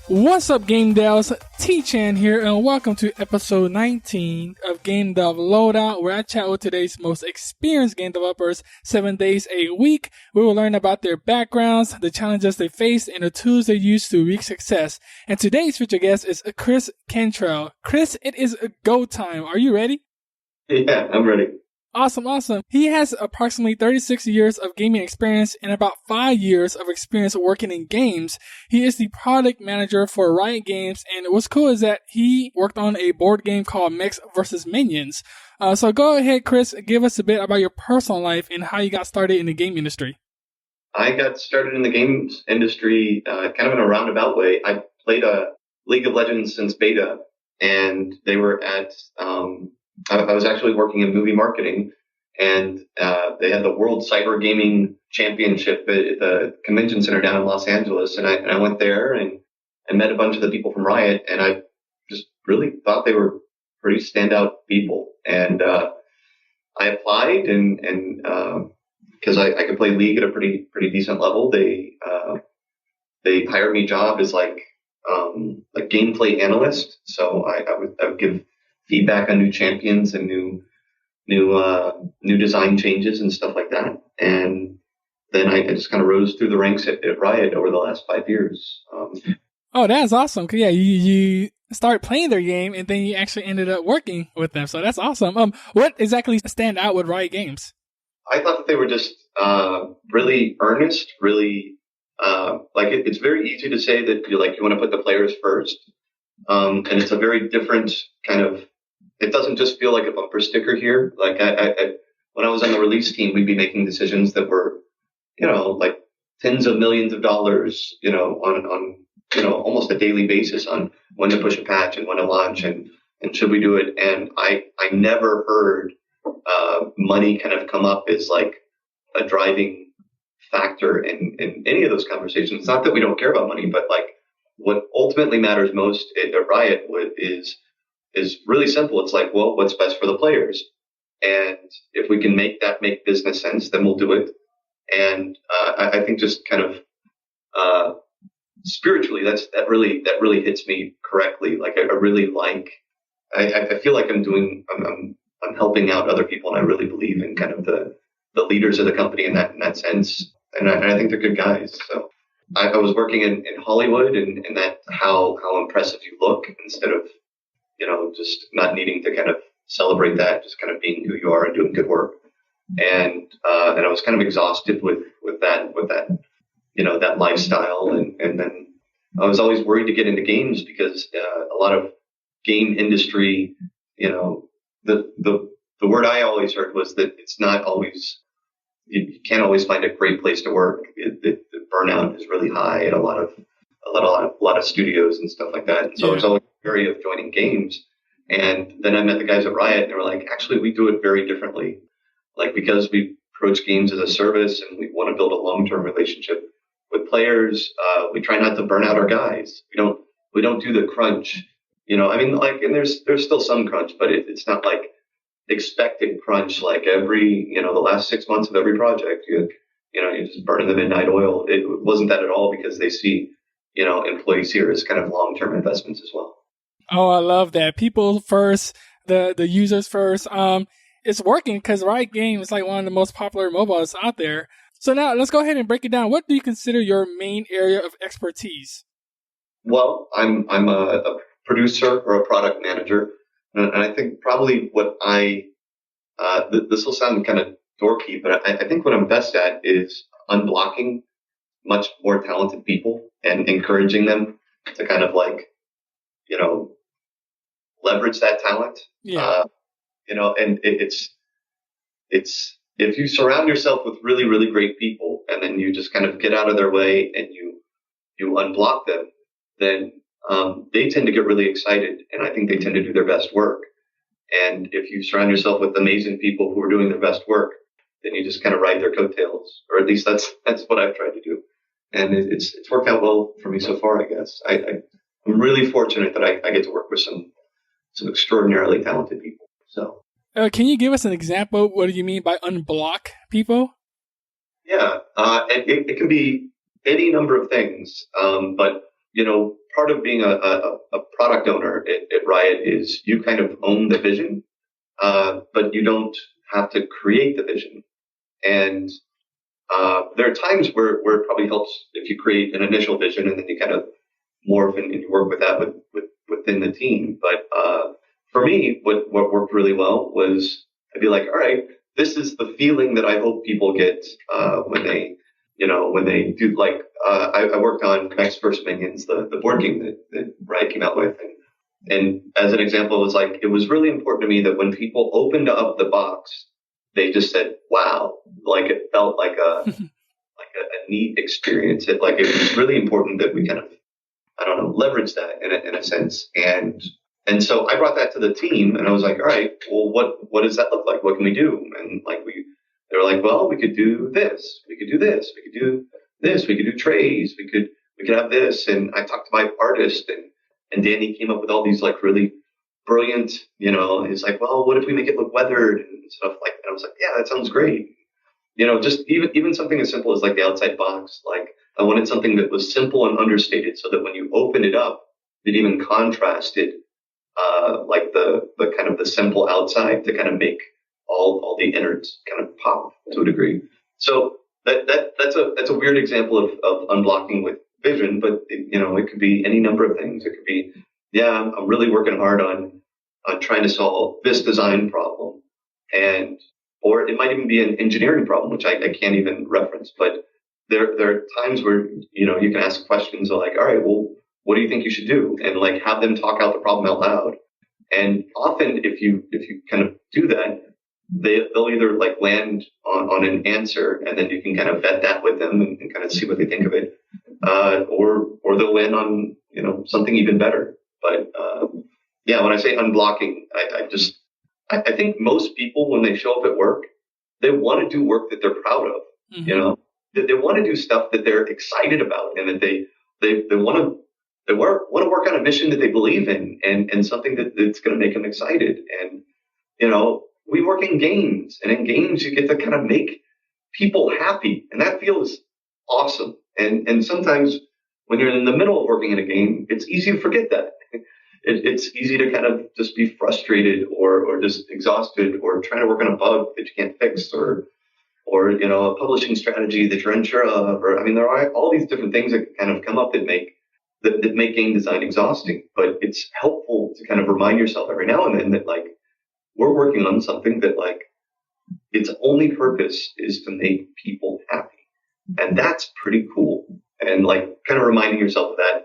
What's up, Game Devs? T-Chan here, and welcome to episode 19 of Game Dev Loadout, where I chat with today's most experienced game developers 7 days a week. We will learn about their backgrounds, the challenges they face, and the tools they use to reach success. And today's featured guest is Chris Cantrell. Chris, it is go time. Are you ready? Yeah, I'm ready. Awesome. He has approximately 36 years of gaming experience and about 5 years of experience working in games. He is the product manager for Riot Games, and what's cool is that he worked on a board game called Mechs versus Minions. So go ahead, Chris, give us a bit about your personal life and how you got started in the game industry. I got started in the games industry kind of in a roundabout way. I played League of Legends since beta, and they were at... I was actually working in movie marketing, and they had the World Cyber Gaming Championship at the convention center down in Los Angeles. And I went there and met a bunch of the people from Riot, and I just really thought they were pretty standout people. And I applied, and because I could play League at a pretty decent level, they hired me job as like a gameplay analyst. So I would give feedback on new champions and new design changes and stuff like that. And then I just kind of rose through the ranks at Riot over the last 5 years. Oh, that's awesome. 'Cause, yeah, you started playing their game and then you actually ended up working with them. So that's awesome. What exactly stand out with Riot Games? I thought that they were just really earnest, really it's very easy to say that you want to put the players first. And it's a very different kind of, it doesn't just feel like a bumper sticker here. Like when I was on the release team, we'd be making decisions that were, like tens of millions of dollars, on almost a daily basis on when to push a patch and when to launch and should we do it. And I never heard money kind of come up as like a driving factor in any of those conversations. It's not that we don't care about money, but like what ultimately matters most at Riot is really simple. It's like, well, what's best for the players? And if we can make business sense, then we'll do it. And I think just kind of spiritually, that really hits me correctly. Like I really I feel like I'm helping out other people, and I really believe in kind of the leaders of the company in that sense. And I think they're good guys. So I was working in Hollywood, and that how impressive you look instead of just not needing to kind of celebrate that, just kind of being who you are and doing good work. And I was kind of exhausted with that, that lifestyle. And then I was always worried to get into games because a lot of game industry, the word I always heard was that it's not always, you can't always find a great place to work. The burnout is really high at a lot of studios and stuff like that. And so I was always wary of joining games. And then I met the guys at Riot, and they were like, actually, we do it very differently. Like, because we approach games as a service and we want to build a long-term relationship with players, we try not to burn out our guys. We don't do the crunch, and there's still some crunch, but it's not like expected crunch, like every, the last 6 months of every project, you're just burning the midnight oil. It wasn't that at all, because they see, employees here as kind of long-term investments as well. Oh, I love that. People first, the users first. It's working because Riot Games is like one of the most popular mobiles out there. So now let's go ahead and break it down. What do you consider your main area of expertise? Well, I'm a producer or a product manager. And I think probably what this will sound kind of dorky, but I think what I'm best at is unblocking much more talented people and encouraging them to kind of leverage that talent. Yeah. And it's if you surround yourself with really, really great people, and then you just kind of get out of their way and you unblock them, then they tend to get really excited, and I think they tend to do their best work. And if you surround yourself with amazing people who are doing their best work, then you just kind of ride their coattails, or at least that's what I've tried to do. And it's worked out well for me so far, I guess. I'm really fortunate that I get to work with some extraordinarily talented people. So, can you give us an example? What do you mean by unblock people? Yeah, it can be any number of things. But part of being a product owner at Riot is you kind of own the vision, but you don't have to create the vision. And there are times where it probably helps if you create an initial vision and then you kind of morph and you work with that within the team. But for me, what worked really well was I'd be like, all right, this is the feeling that I hope people get when they do, like, I worked on Mechs vs. Minions, the board game that Riot came out with. And as an example, it was really important to me that when people opened up the box, they just said, wow, like it felt like a neat experience. It was really important that we kind of, I don't know, leverage that in a sense. And so I brought that to the team and I was like, all right, well, what does that look like? What can we do? And they were like, well, we could do this. We could do this. We could do this. We could do trays. We could have this. And I talked to my artist and Danny came up with all these like really brilliant, he's like, well, what if we make it look weathered and stuff like that? I was like, yeah, that sounds great. Just even something as simple as like the outside box. Like I wanted something that was simple and understated so that when you opened it up, it even contrasted like the kind of the simple outside to kind of make all the innards kind of pop to a degree. So that's a weird example of unblocking with vision, but it could be any number of things. It could be, yeah, I'm really working hard on trying to solve this design problem, or it might even be an engineering problem, which I can't even reference. But there are times where you can ask questions like, all right, well, what do you think you should do, and like have them talk out the problem out loud. And often, if you kind of do that, they'll either like land on an answer, and then you can kind of vet that with them and kind of see what they think of it, or they'll land on something even better. But yeah, when I say unblocking, I think most people, when they show up at work, they want to do work that they're proud of. Mm-hmm. They want to do stuff that they're excited about, and that they want to work on a mission that they believe in, and something that's going to make them excited. And we work in games, and in games you get to kind of make people happy, and that feels awesome. And sometimes when you're in the middle of working in a game, it's easy to forget that. It's easy to kind of just be frustrated or just exhausted, or trying to work on a bug that you can't fix, or a publishing strategy that you're unsure of, or there are all these different things that kind of come up that make game design exhausting. But it's helpful to kind of remind yourself every now and then that like we're working on something that like its only purpose is to make people happy, and that's pretty cool. And like kind of reminding yourself of that.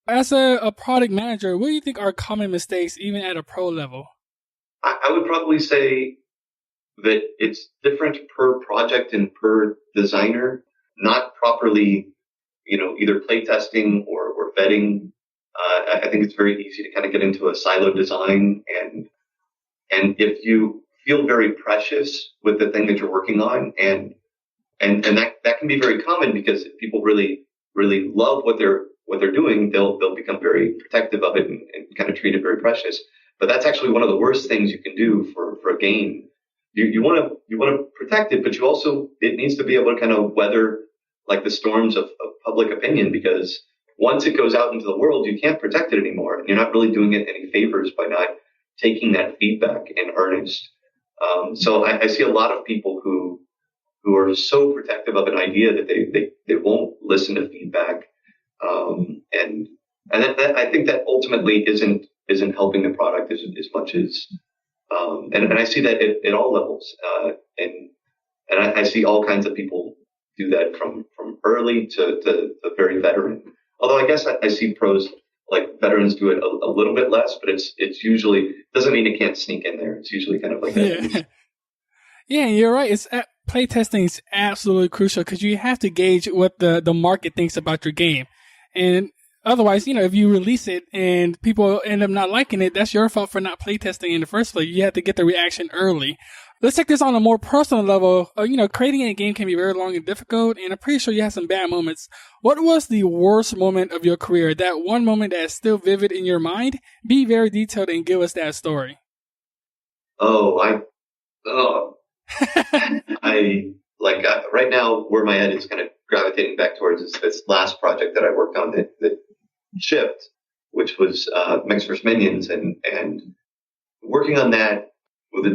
As a product manager, what do you think are common mistakes, even at a pro level? I would probably say that it's different per project and per designer. Not properly, either playtesting or vetting. I think it's very easy to kind of get into a silo design, and if you feel very precious with the thing that you're working on, and that can be very common because if people really really love what they're doing, they'll become very protective of it and kind of treat it very precious. But that's actually one of the worst things you can do for a game. You want to protect it, but it needs to be able to kind of weather like the storms of public opinion, because once it goes out into the world, you can't protect it anymore. And you're not really doing it any favors by not taking that feedback in earnest. So I see a lot of people who are so protective of an idea that they won't listen to feedback. And I think that ultimately isn't helping the product as much as, and I see that at all levels. And I see all kinds of people do that from early to the very veteran. Although I guess I see pros, like veterans, do it a little bit less, but it's usually, doesn't mean it can't sneak in there. It's usually kind of like that. Yeah, you're right. Playtesting is absolutely crucial because you have to gauge what the market thinks about your game. And otherwise, if you release it and people end up not liking it, that's your fault for not playtesting in the first place. You have to get the reaction early. Let's take this on a more personal level. Creating a game can be very long and difficult, and I'm pretty sure you have some bad moments. What was the worst moment of your career? That one moment that is still vivid in your mind? Be very detailed and give us that story. Right now where my head is kind of gravitating back towards is this last project that I worked on that shipped, which was Mechs vs. Minions, and working on that,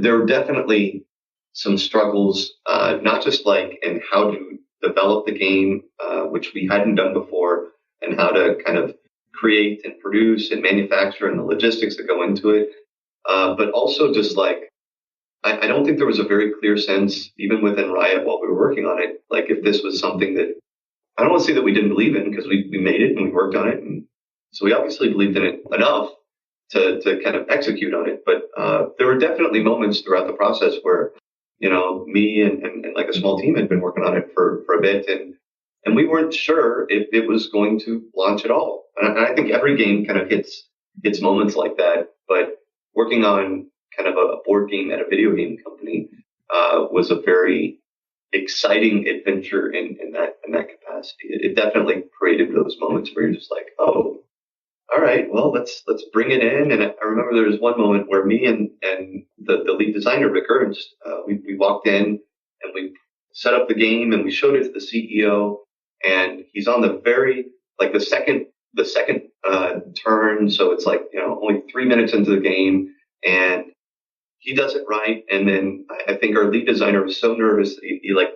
there were definitely some struggles, not just like in how to develop the game, which we hadn't done before, and how to kind of create and produce and manufacture and the logistics that go into it, but also just like I don't think there was a very clear sense, even within Riot while we were working on it, like if this was something that I don't want to say that we didn't believe in because we made it and we worked on it. And so we obviously believed in it enough to kind of execute on it. But there were definitely moments throughout the process where, me and like a small team had been working on it for a bit. And we weren't sure if it was going to launch at all. And I think every game kind of hits moments like that. But working on kind of a board game at a video game company was a very exciting adventure in that capacity. It definitely created those moments where you're just like, oh, all right, well let's bring it in. And I remember there was one moment where me and the lead designer Rick Ernst, we walked in and we set up the game and we showed it to the CEO, and he's on the second turn, so it's like only 3 minutes into the game, and he does it right, and then I think our lead designer was so nervous that he like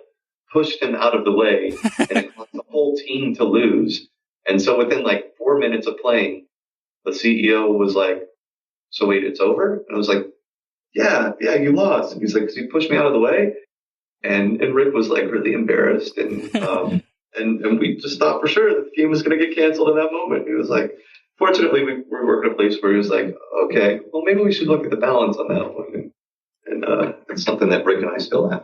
pushed him out of the way, and it caused the whole team to lose. And so within like 4 minutes of playing, the CEO was like, "So wait, it's over?" And I was like, "Yeah, you lost." And he's like, "'Cause you pushed me out of the way," and Rick was like really embarrassed, and and we just thought for sure the game was going to get canceled in that moment. He was like. Fortunately, we were in a place where he was like, okay, well, maybe we should look at the balance on that one. And it's something that Rick and I still have.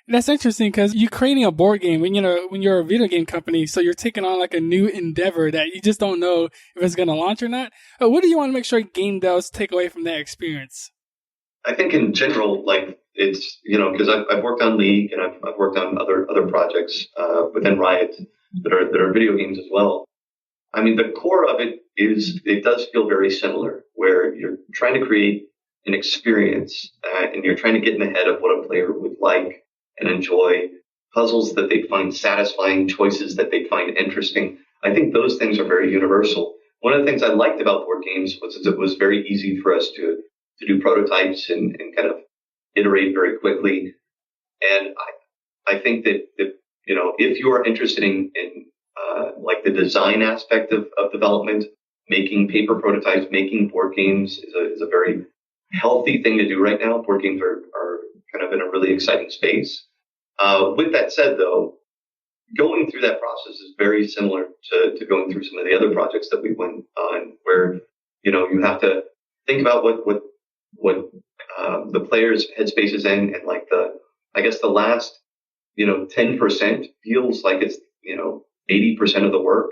That's interesting because you're creating a board game when you're a video game company, so you're taking on like a new endeavor that you just don't know if it's going to launch or not. What do you want to make sure game devs take away from that experience? I think in general, like it's because I've worked on League and I've worked on other projects within Riot that are video games as well. I mean, the core of it does feel very similar, where you're trying to create an experience and you're trying to get in the head of what a player would like and enjoy, puzzles that they'd find satisfying, choices that they'd find interesting. I think those things are very universal. One of the things I liked about board games was it was very easy for us to do prototypes and kind of iterate very quickly. And I think that if you are interested in like the design aspect of development, making paper prototypes, making board games is a very healthy thing to do right now. Board games are kind of in a really exciting space. With that said, though, going through that process is very similar to going through some of the other projects that we went on, where you have to think about what the player's headspace is in, and like I guess the last 10% feels like it's 80% of the work.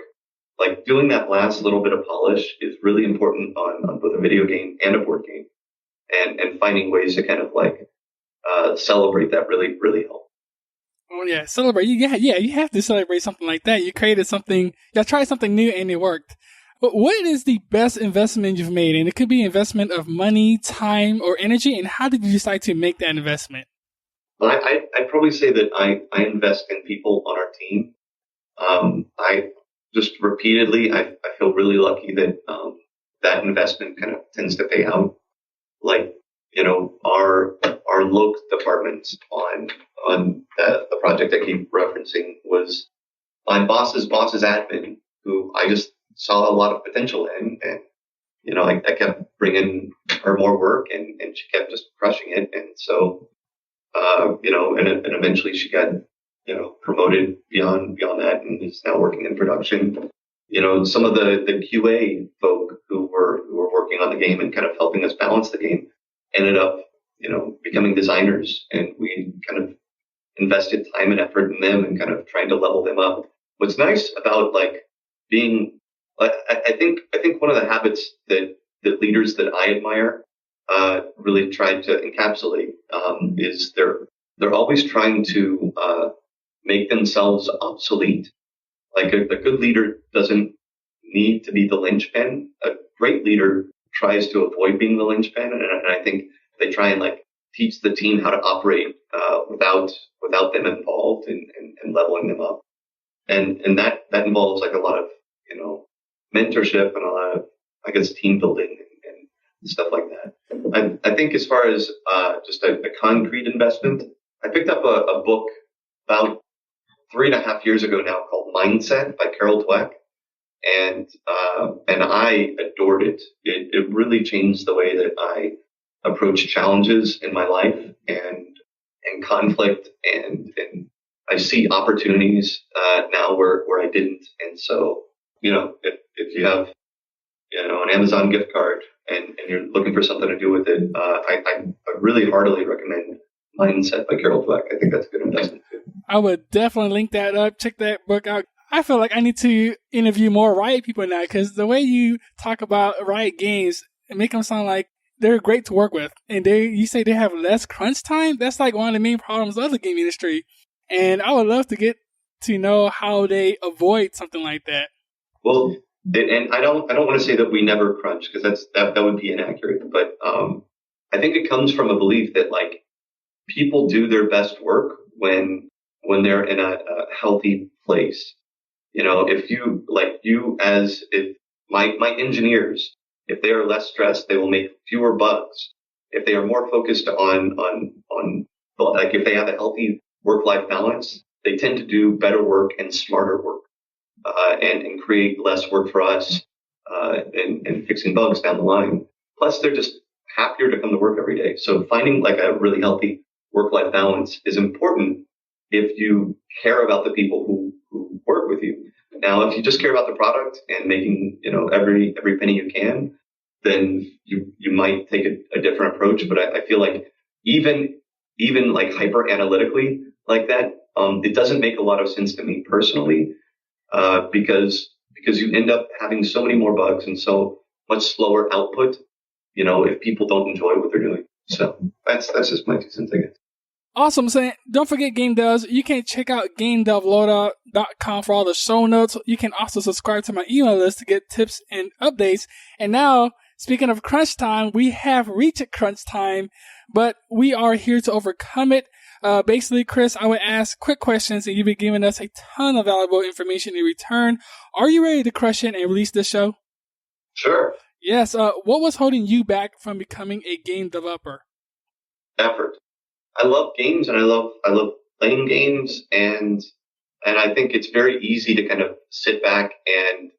Like doing that last little bit of polish is really important on both a video game and a board game, and finding ways to kind of like celebrate that really helps. Oh yeah, celebrate. You have to celebrate something like that. You created something, you tried something new and it worked. But what is the best investment you've made? And it could be investment of money, time, or energy. And how did you decide to make that investment? Well, I'd probably say that I invest in people on our team. I just repeatedly, I feel really lucky that that investment kind of tends to pay out. Like, our local department on the project I keep referencing was my boss's admin, who I just saw a lot of potential in, and I kept bringing her more work, and she kept just crushing it, and so and eventually she got promoted beyond that and is now working in production. Some of the QA folk who were working on the game and kind of helping us balance the game ended up, becoming designers, and we kind of invested time and effort in them and kind of trying to level them up. What's nice about like being, I think one of the habits that leaders that I admire really try to encapsulate is they're always trying to make themselves obsolete. Like a good leader doesn't need to be the linchpin. A great leader tries to avoid being the linchpin, and I think they try and like teach the team how to operate without them involved and leveling them up. And that involves like a lot of mentorship and a lot of, I guess, team building and stuff like that. I think as far as just a concrete investment, I picked up a book about 3.5 years ago now called Mindset by Carol Dweck. And I adored it. It really changed the way that I approach challenges in my life and conflict and I see opportunities now where I didn't. And so, if you have an Amazon gift card and you're looking for something to do with it, I really heartily recommend Mindset by Carol Dweck. I think that's a good investment too. I would definitely link that up. Check that book out. I feel like I need to interview more Riot people now because the way you talk about Riot Games, it make them sound like they're great to work with. And you say they have less crunch time? That's like one of the main problems of the game industry. And I would love to get to know how they avoid something like that. Well, and I don't want to say that we never crunch because that would be inaccurate. But I think it comes from a belief that like people do their best work when they're in a healthy place. If my engineers, if they are less stressed, they will make fewer bugs. If they are more focused on like if they have a healthy work-life balance, they tend to do better work and smarter work, and create less work for us, and fixing bugs down the line. Plus, they're just happier to come to work every day. So finding like a really healthy work-life balance is important if you care about the people who work with you. Now, if you just care about the product and making, every penny you can, then you might take a different approach. But I feel like even like hyper analytically like that, it doesn't make a lot of sense to me personally, because you end up having so many more bugs and so much slower output, if people don't enjoy what they're doing. So that's just my 2 cents, I guess. Awesome. So don't forget Game Devs. You can check out GameDevLoadout.com for all the show notes. You can also subscribe to my email list to get tips and updates. And now, speaking of crunch time, we have reached crunch time, but we are here to overcome it. Basically, Chris, I would ask quick questions and you'll be giving us a ton of valuable information in return. Are you ready to crush it and release this show? Sure. Yes. What was holding you back from becoming a game developer? Effort. I love games and I love playing games and I think it's very easy to kind of sit back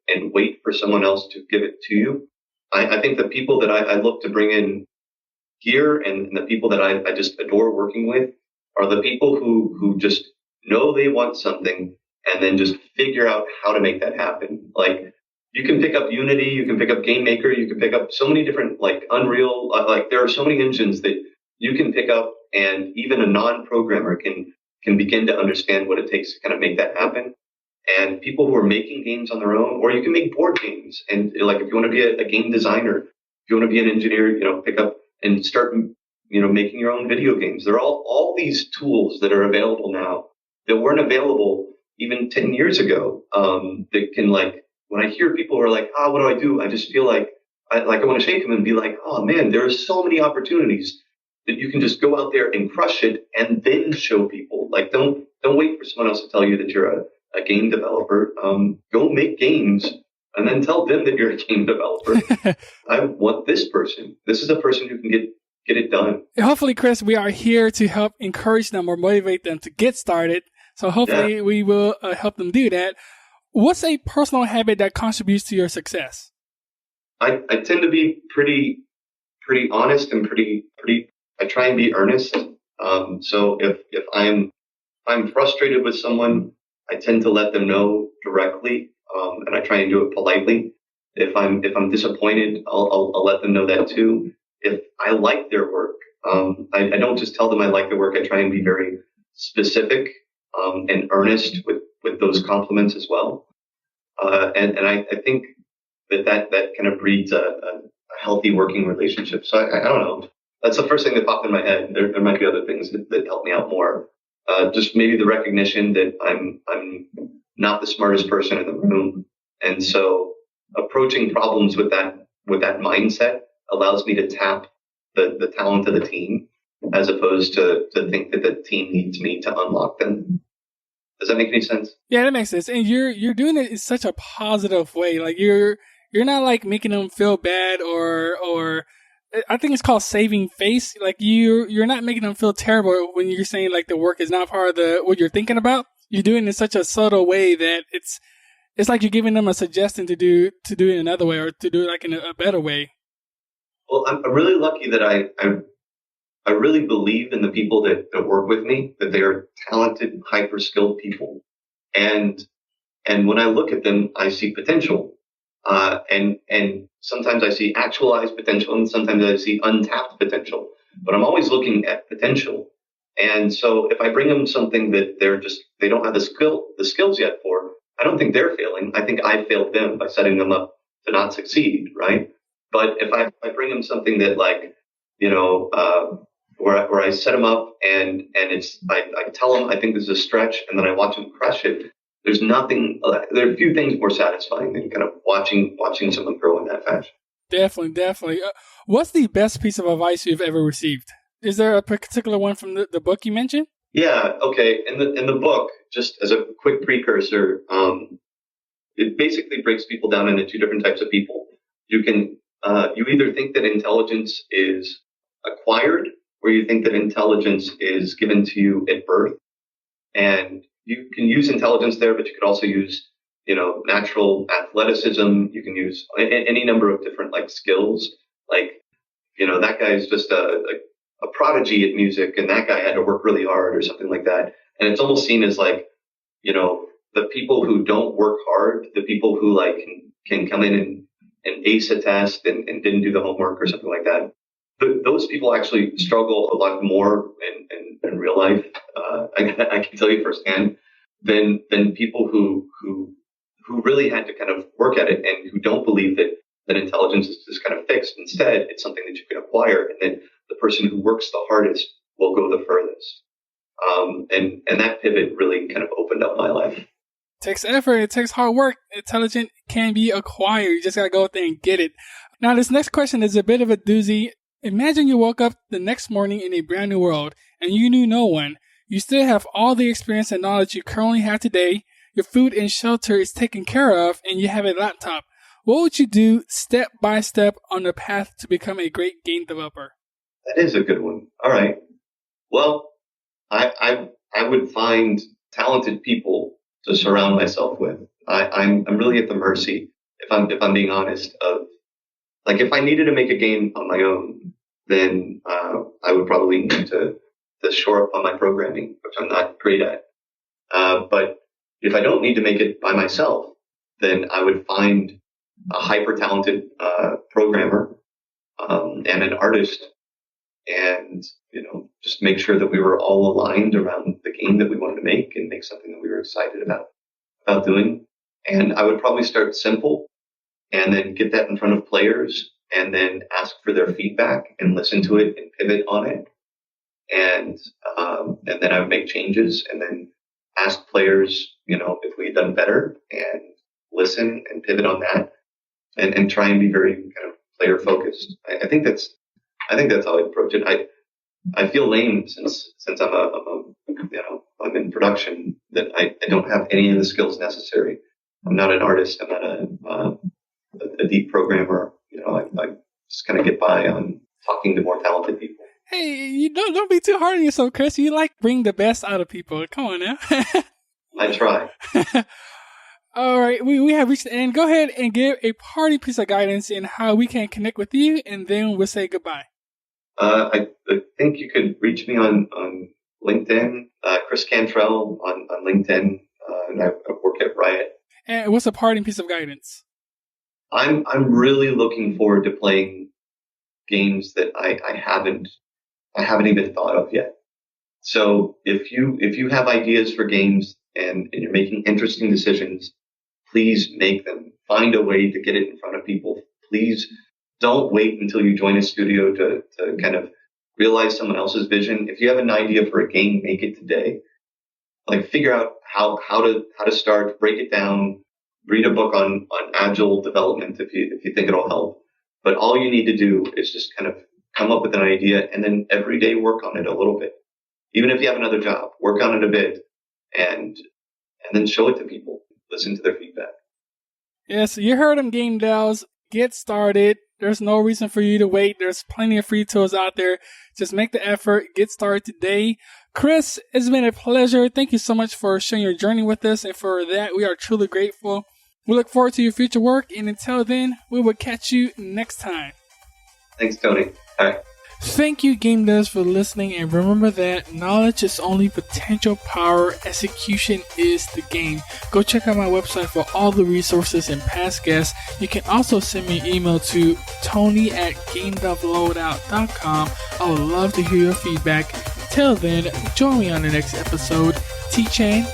and wait for someone else to give it to you. I think the people that I look to bring in here and the people that I just adore working with are the people who just know they want something and then just figure out how to make that happen. Like you can pick up Unity, you can pick up Game Maker, you can pick up so many different like Unreal, like there are so many engines that you can pick up, and even a non-programmer can begin to understand what it takes to kind of make that happen. And people who are making games on their own, or you can make board games. And like if you want to be a game designer, if you want to be an engineer, pick up and start, making your own video games. There are all these tools that are available now that weren't available even 10 years ago. That can like, when I hear people who are like, what do I do? I just feel like I want to shake them and be like, oh man, there are so many opportunities that you can just go out there and crush it and then show people. Like, don't wait for someone else to tell you that you're a game developer. Go make games and then tell them that you're a game developer. I want this person. This is a person who can get it done. Hopefully, Chris, we are here to help encourage them or motivate them to get started. So hopefully we will help them do that. What's a personal habit that contributes to your success? I tend to be pretty honest and I try and be earnest. So if I'm frustrated with someone, I tend to let them know directly, and I try and do it politely. If I'm disappointed, I'll let them know that too. If I like their work, I don't just tell them I like their work. I try and be very specific and earnest with those compliments as well. And I think that kind of breeds a healthy working relationship. So I don't know. That's the first thing that popped in my head. There might be other things that help me out more. Just maybe the recognition that I'm not the smartest person in the room. And so approaching problems with that mindset allows me to tap the talent of the team as opposed to think that the team needs me to unlock them. Does that make any sense? Yeah, that makes sense. And you're doing it in such a positive way. Like you're not like making them feel bad or I think it's called saving face. Like you're not making them feel terrible when you're saying like the work is not part of the what you're thinking about. You're doing it in such a subtle way that it's like you're giving them a suggestion to do it another way or to do it like in a better way. Well, I'm really lucky that I really believe in the people that work with me, that they are talented, hyper skilled people. And and when I look at them, I see potential. And sometimes I see actualized potential, and sometimes I see untapped potential. But I'm always looking at potential. And so if I bring them something that they don't have the skills yet for, I don't think they're failing. I think I failed them by setting them up to not succeed, right? But if I bring them something that like, you know, where I set them up and I tell them I think this is a stretch, and then I watch them crush it. There's nothing. There are a few things more satisfying than kind of watching someone grow in that fashion. Definitely, definitely. What's the best piece of advice you've ever received? Is there a particular one from the book you mentioned? Yeah. Okay. In the book, just as a quick precursor, it basically breaks people down into two different types of people. You either think that intelligence is acquired, or you think that intelligence is given to you at birth. And you can use intelligence there, but you could also use, natural athleticism. You can use any number of different like skills. Like, that guy's just a prodigy at music, and that guy had to work really hard or something like that. And it's almost seen as like, the people who don't work hard, the people who like can come in and ace a test and didn't do the homework or something like that. Those people actually struggle a lot more in real life. I can tell you firsthand than people who really had to kind of work at it and who don't believe that intelligence is just kind of fixed. Instead, it's something that you can acquire, and then the person who works the hardest will go the furthest. And that pivot really kind of opened up my life. It takes effort. It takes hard work. Intelligence can be acquired. You just gotta go out there and get it. Now, this next question is a bit of a doozy. Imagine you woke up the next morning in a brand new world and you knew no one. You still have all the experience and knowledge you currently have today. Your food and shelter is taken care of, and you have a laptop. What would you do step by step on the path to become a great game developer? That is a good one. All right. Well, I would find talented people to surround myself with. I'm really at the mercy, if I'm being honest, of like if I needed to make a game on my own, then I would probably need to shore up on my programming, which I'm not great at. But if I don't need to make it by myself, then I would find a hyper talented programmer and an artist, and just make sure that we were all aligned around the game that we wanted to make and make something that we were excited about doing. And I would probably start simple and then get that in front of players and then ask for their feedback and listen to it and pivot on it. And then I would make changes and then ask players, if we had done better, and listen and pivot on that, and try and be very kind of player focused. I think that's how I approach it. I feel lame since I'm in production that I don't have any of the skills necessary. I'm not an artist. I'm not a deep programmer. I just kind of get by on talking to more talented people. Hey, you don't be too hard on yourself, Chris. You like bring the best out of people. Come on now. I try. All right, we have reached the end. Go ahead and give a party piece of guidance in how we can connect with you, and then we'll say goodbye. I think you could reach me on LinkedIn, Chris Cantrell on LinkedIn, and I work at Riot. And what's a parting piece of guidance? I'm really looking forward to playing games that I haven't even thought of yet. So if you have ideas for games and you're making interesting decisions, please make them. Find a way to get it in front of people. Please don't wait until you join a studio to kind of realize someone else's vision. If you have an idea for a game, make it today. Like figure out how to start, break it down, read a book on agile development if you think it'll help. But all you need to do is just kind of come up with an idea and then every day work on it a little bit. Even if you have another job, work on it a bit and and then show it to people, listen to their feedback. Yes, you heard them, Game Devs. Get started. There's no reason for you to wait. There's plenty of free tools out there. Just make the effort. Get started today. Chris, it's been a pleasure. Thank you so much for sharing your journey with us. And for that, we are truly grateful. We look forward to your future work. And until then, we will catch you next time. Thanks, Tony. Bye. Thank you, Game Devs, for listening, and remember that knowledge is only potential power, execution is the game. Go check out my website for all the resources and past guests. You can also send me an email to tony@gamedevloadout.com. I would love to hear your feedback. Until then, join me on the next episode. T-Chain